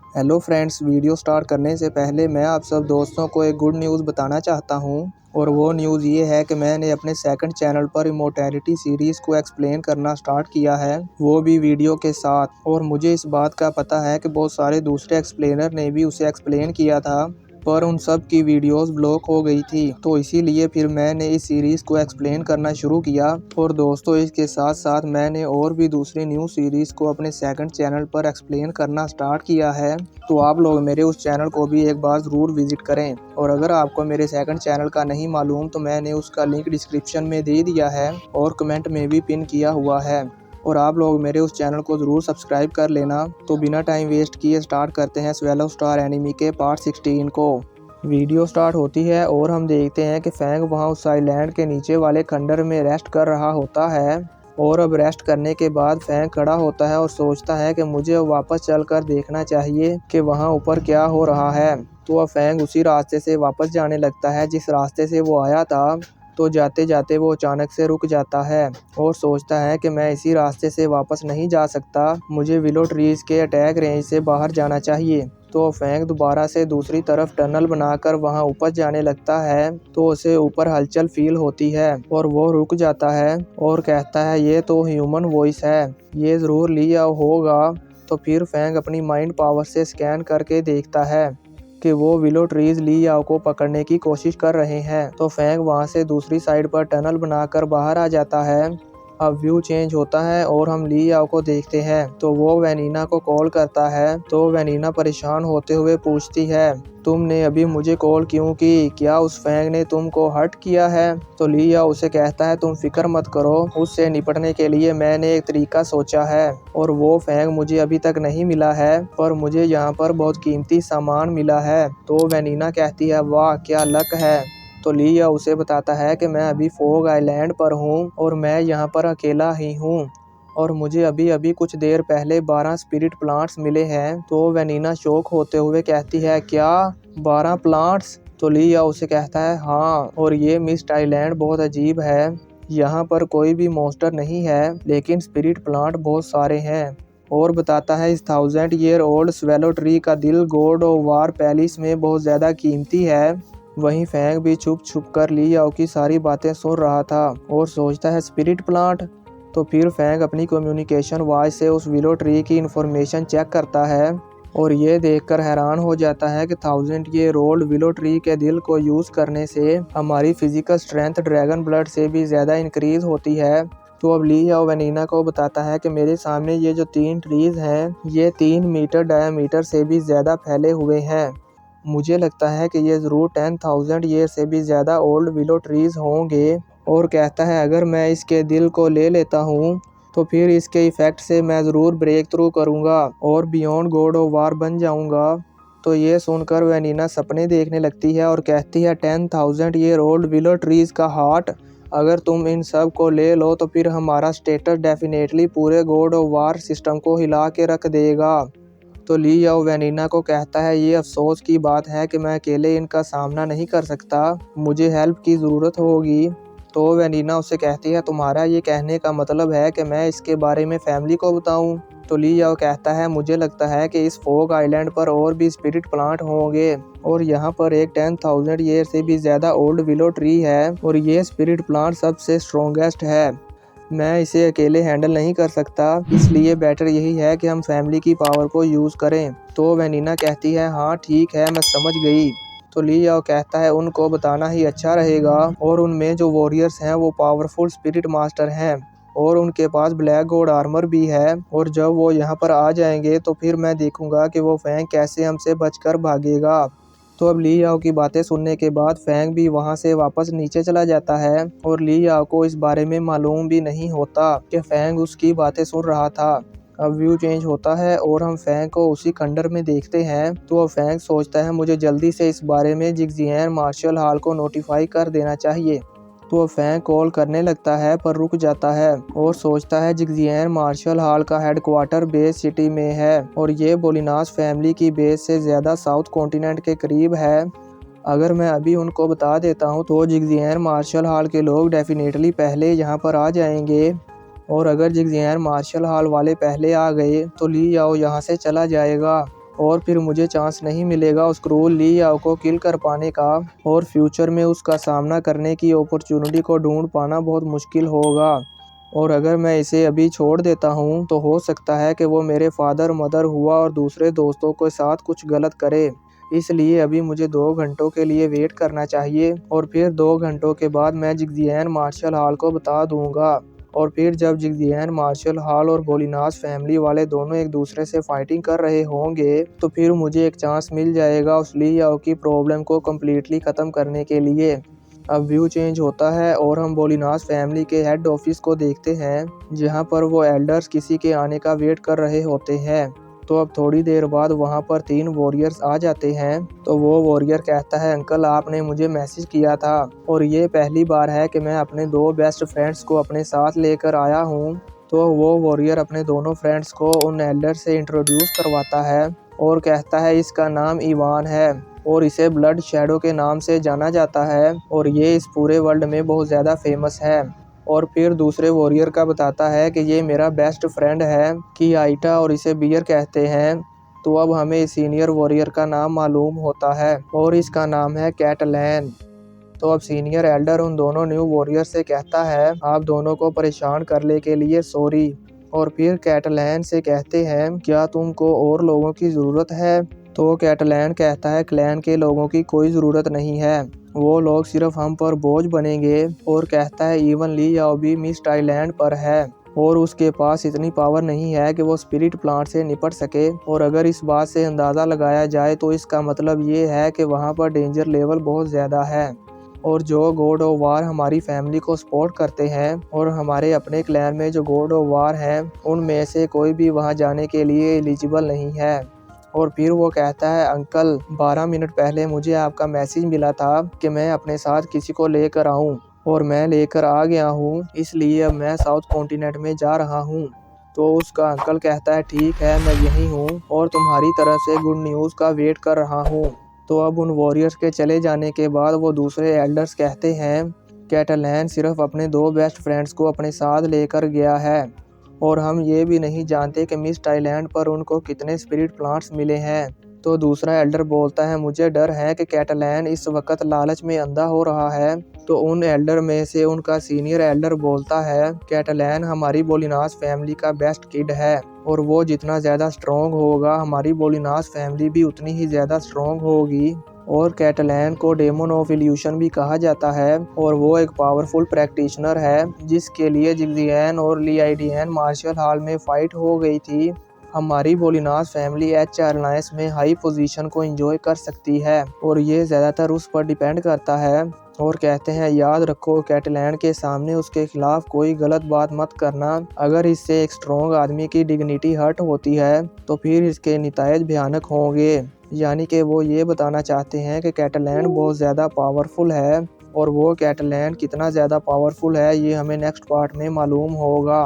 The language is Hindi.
हेलो फ्रेंड्स, वीडियो स्टार्ट करने से पहले मैं आप सब दोस्तों को एक गुड न्यूज़ बताना चाहता हूं। और वो न्यूज़ ये है कि मैंने अपने सेकंड चैनल पर इमॉर्टैलिटी सीरीज़ को एक्सप्लेन करना स्टार्ट किया है, वो भी वीडियो के साथ। और मुझे इस बात का पता है कि बहुत सारे दूसरे एक्सप्लेनर ने भी उसे एक्सप्लेन किया था, पर उन सब की वीडियोस ब्लॉक हो गई थी। तो इसीलिए फिर मैंने इस सीरीज़ को एक्सप्लेन करना शुरू किया। और दोस्तों, इसके साथ साथ मैंने और भी दूसरी न्यू सीरीज़ को अपने सेकंड चैनल पर एक्सप्लेन करना स्टार्ट किया है। तो आप लोग मेरे उस चैनल को भी एक बार ज़रूर विज़िट करें। और अगर आपको मेरे सेकंड चैनल का नहीं मालूम तो मैंने उसका लिंक डिस्क्रिप्शन में दे दिया है और कमेंट में भी पिन किया हुआ है। और आप लोग मेरे उस चैनल को ज़रूर सब्सक्राइब कर लेना। तो बिना टाइम वेस्ट किए स्टार्ट करते हैं स्वेलो स्टार एनिमी के पार्ट 16 को। वीडियो स्टार्ट होती है और हम देखते हैं कि फैंग वहां उस आइलैंड के नीचे वाले खंडर में रेस्ट कर रहा होता है। और अब रेस्ट करने के बाद फैंग खड़ा होता है और सोचता है कि मुझे अब वापस चलकर देखना चाहिए कि वहां ऊपर क्या हो रहा है। तो अब फैंग उसी रास्ते से वापस जाने लगता है जिस रास्ते से वो आया था। तो जाते जाते वो अचानक से रुक जाता है और सोचता है कि मैं इसी रास्ते से वापस नहीं जा सकता, मुझे विलो ट्रीज के अटैक रेंज से बाहर जाना चाहिए। तो फैंग दोबारा से दूसरी तरफ टनल बनाकर वहां ऊपर जाने लगता है। तो उसे ऊपर हलचल फील होती है और वो रुक जाता है और कहता है ये तो ह्यूमन वॉइस है, ये ज़रूर लिया होगा। तो फिर फैंग अपनी माइंड पावर से स्कैन करके देखता है कि वो विलो ट्रीज ली याओ को पकड़ने की कोशिश कर रहे हैं। तो फैंग वहां से दूसरी साइड पर टनल बनाकर बाहर आ जाता है। अब व्यू चेंज होता है और हम ली याओ को देखते हैं। तो वो वैनिना को कॉल करता है। तो वैनिना परेशान होते हुए पूछती है, तुमने अभी मुझे कॉल क्यों की? क्या उस फैंग ने तुमको हर्ट किया है? तो ली याओ उसे कहता है, तुम फिक्र मत करो, उससे निपटने के लिए मैंने एक तरीका सोचा है और वो फैंग मुझे अभी तक नहीं मिला है, पर मुझे यहाँ पर बहुत कीमती सामान मिला है। तो वैनिना कहती है, वाह क्या लक है। तो ली याओ उसे बताता है कि मैं अभी फोग आइलैंड पर हूँ और मैं यहाँ पर अकेला ही हूँ और मुझे अभी अभी कुछ देर पहले 12 स्पिरिट प्लांट्स मिले हैं। तो वैनिना शौक होते हुए कहती है, क्या 12 प्लांट्स? तो ली याओ उसे कहता है, हाँ, और ये मिस्ट आइलैंड बहुत अजीब है, यहाँ पर कोई भी मॉन्स्टर नहीं है लेकिन स्पिरिट प्लांट बहुत सारे हैं। और बताता है, इस 1000 ईयर ओल्ड स्वेलो ट्री का दिल गॉड ऑफ वार पैलेस में बहुत ज़्यादा कीमती है। वहीं फैंग भी छुप छुप कर ली याओ की सारी बातें सुन रहा था और सोचता है स्पिरिट प्लांट। तो फिर फैंग अपनी कम्युनिकेशन वॉइस से उस विलो ट्री की इन्फॉर्मेशन चेक करता है और ये देखकर हैरान हो जाता है कि 1000 ईयर ओल्ड विलो ट्री के दिल को यूज़ करने से हमारी फिजिकल स्ट्रेंथ ड्रैगन ब्लड से भी ज़्यादा इंक्रीज होती है। तो अब ली याओ वैनिना को बताता है कि मेरे सामने ये जो 3 ट्रीज हैं ये 3 मीटर डायमीटर से भी ज़्यादा फैले हुए हैं। मुझे लगता है कि ये ज़रूर 10,000 ईयर से भी ज़्यादा ओल्ड विलो ट्रीज होंगे। और कहता है, अगर मैं इसके दिल को ले लेता हूँ तो फिर इसके इफ़ेक्ट से मैं ज़रूर ब्रेक थ्रू करूँगा और बियॉन्ड गॉड ऑफ वार बन जाऊँगा। तो ये सुनकर वैनिना सपने देखने लगती है और कहती है, 10,000 ईयर ओल्ड विलो ट्रीज का हार्ट, अगर तुम इन सब को ले लो तो फिर हमारा स्टेटस डेफिनेटली पूरे गॉड ऑफ वार सिस्टम को हिला के रख देगा। तो ली याओ वैनिना को कहता है, ये अफसोस की बात है कि मैं अकेले इनका सामना नहीं कर सकता, मुझे हेल्प की ज़रूरत होगी। तो वैनिना उससे कहती है, तुम्हारा ये कहने का मतलब है कि मैं इसके बारे में फैमिली को बताऊं? तो ली याओ कहता है, मुझे लगता है कि इस फोग आइलैंड पर और भी स्पिरिट प्लांट होंगे और यहाँ पर एक 10,000 ईयर से भी ज़्यादा ओल्ड विलो ट्री है और ये स्पिरिट प्लांट सबसे स्ट्रॉन्गेस्ट है। मैं इसे अकेले हैंडल नहीं कर सकता, इसलिए बेटर यही है कि हम फैमिली की पावर को यूज़ करें। तो वैनिना कहती है, हाँ ठीक है, मैं समझ गई। तो ली याओ कहता है, उनको बताना ही अच्छा रहेगा और उनमें जो वॉरियर्स हैं वो पावरफुल स्पिरिट मास्टर हैं और उनके पास ब्लैक गॉड आर्मर भी है। और जब वो यहाँ पर आ जाएंगे तो फिर मैं देखूंगा कि वो फैंग कैसे हमसे बचकर भागेगा। तो अब ली याओ की बातें सुनने के बाद फैंग भी वहां से वापस नीचे चला जाता है और ली याओ को इस बारे में मालूम भी नहीं होता कि फैंग उसकी बातें सुन रहा था। अब व्यू चेंज होता है और हम फैंग को उसी खंडर में देखते हैं। तो अब फैंग सोचता है, मुझे जल्दी से इस बारे में जिगजियान मार्शल हॉल को नोटिफाई कर देना चाहिए। तो फैंग कॉल करने लगता है पर रुक जाता है और सोचता है जिगजियान मार्शल हॉल का हेडक्वार्टर बेस सिटी में है और ये बोलिनास फैमिली की बेस से ज़्यादा साउथ कॉन्टिनेंट के करीब है। अगर मैं अभी उनको बता देता हूँ तो जिगजियान मार्शल हॉल के लोग डेफिनेटली पहले यहाँ पर आ जाएंगे और अगर जिगजियान मार्शल हॉल वाले पहले आ गए तो ली याओ यहाँ से चला जाएगा। और फिर मुझे चांस नहीं मिलेगा उस क्रूर ली याओ को किल कर पाने का, और फ्यूचर में उसका सामना करने की अपॉर्चुनिटी को ढूंढ पाना बहुत मुश्किल होगा। और अगर मैं इसे अभी छोड़ देता हूँ तो हो सकता है कि वो मेरे फादर मदर हुआ और दूसरे दोस्तों के साथ कुछ गलत करे। इसलिए अभी मुझे 2 घंटों के लिए वेट करना चाहिए, और फिर 2 घंटों के बाद मैं जिगजियान मार्शल हॉल को बता दूंगा। और फिर जब जिगजियान मार्शल हॉल और बोलिनास फैमिली वाले दोनों एक दूसरे से फाइटिंग कर रहे होंगे, तो फिर मुझे एक चांस मिल जाएगा उस ली याओ की प्रॉब्लम को कम्प्लीटली ख़त्म करने के लिए। अब व्यू चेंज होता है और हम बोलिनास फैमिली के हेड ऑफिस को देखते हैं, जहां पर वो एल्डर्स किसी के आने का वेट कर रहे होते हैं। तो अब थोड़ी देर बाद वहां पर 3 वॉरियर्स आ जाते हैं। तो वो वॉरियर कहता है, अंकल आपने मुझे मैसेज किया था और ये पहली बार है कि मैं अपने 2 बेस्ट फ्रेंड्स को अपने साथ लेकर आया हूँ। तो वो वॉरियर अपने दोनों फ्रेंड्स को उन एल्डर से इंट्रोड्यूस करवाता है और कहता है इसका नाम इवान है और इसे ब्लड शैडो के नाम से जाना जाता है, और ये इस पूरे वर्ल्ड में बहुत ज़्यादा फेमस है। और फिर दूसरे वॉरियर का बताता है कि ये मेरा बेस्ट फ्रेंड है कि आइटा और इसे बियर कहते हैं। तो अब हमें सीनियर वॉरियर का नाम मालूम होता है और इसका नाम है कैटलैन। तो अब सीनियर एल्डर उन दोनों न्यू वॉरियर से कहता है, आप दोनों को परेशान करने के लिए सॉरी। और फिर कैटलैन से कहते हैं, क्या तुमको और लोगों की ज़रूरत है? तो कैटलैन कहता है, क्लैन के लोगों की कोई ज़रूरत नहीं है, वो लोग सिर्फ हम पर बोझ बनेंगे। और कहता है इवन ली याओ भी मिस्ट आइलैंड पर है और उसके पास इतनी पावर नहीं है कि वो स्पिरिट प्लांट से निपट सके। और अगर इस बात से अंदाज़ा लगाया जाए तो इसका मतलब ये है कि वहाँ पर डेंजर लेवल बहुत ज़्यादा है। और जो गॉड ऑफ वार हमारी फैमिली को सपोर्ट करते हैं और हमारे अपने क्लैन में जो गॉड ऑफ वार हैं, उनमें से कोई भी वहां जाने के लिए एलिजिबल नहीं है। और फिर वो कहता है, अंकल 12 मिनट पहले मुझे आपका मैसेज मिला था कि मैं अपने साथ किसी को लेकर आऊं, और मैं लेकर आ गया हूं, इसलिए अब मैं साउथ कॉन्टिनेंट में जा रहा हूं। तो उसका अंकल कहता है, ठीक है मैं यहीं हूं और तुम्हारी तरफ से गुड न्यूज़ का वेट कर रहा हूं। तो अब उन वॉरियर्स के चले जाने के बाद वो दूसरे एल्डर्स कहते हैं, कैटलैन सिर्फ अपने 2 बेस्ट फ्रेंड्स को अपने साथ लेकर गया है और हम ये भी नहीं जानते कि मिस्ट आइलैंड पर उनको कितने स्पिरिट प्लांट्स मिले हैं। तो दूसरा एल्डर बोलता है, मुझे डर है कि कैटलैन इस वक्त लालच में अंधा हो रहा है। तो उन एल्डर में से उनका सीनियर एल्डर बोलता है, कैटलैन हमारी बोलिनास फैमिली का बेस्ट किड है और वो जितना ज़्यादा स्ट्रॉन्ग होगा हमारी बोलिनास फैमिली भी उतनी ही ज़्यादा स्ट्रॉन्ग होगी। और कैटलैन को डेमन ऑफ इल्यूशन भी कहा जाता है और वो एक पावरफुल प्रैक्टिशनर है जिसके लिए जिगजियान और लियाइडियन मार्शल हॉल में फाइट हो गई थी। हमारी बोलिनास फैमिली एच एयरलाइंस में हाई पोजीशन को एंजॉय कर सकती है और ये ज़्यादातर उस पर डिपेंड करता है। और कहते हैं, याद रखो कैटलैन के सामने उसके खिलाफ कोई गलत बात मत करना। अगर इससे एक स्ट्रॉन्ग आदमी की डिग्निटी हर्ट होती है तो फिर इसके नतीजे भयानक होंगे। यानी कि वो ये बताना चाहते हैं कि कैटलैन बहुत ज़्यादा पावरफुल है, और वो कैटलैन कितना ज़्यादा पावरफुल है ये हमें नेक्स्ट पार्ट में मालूम होगा।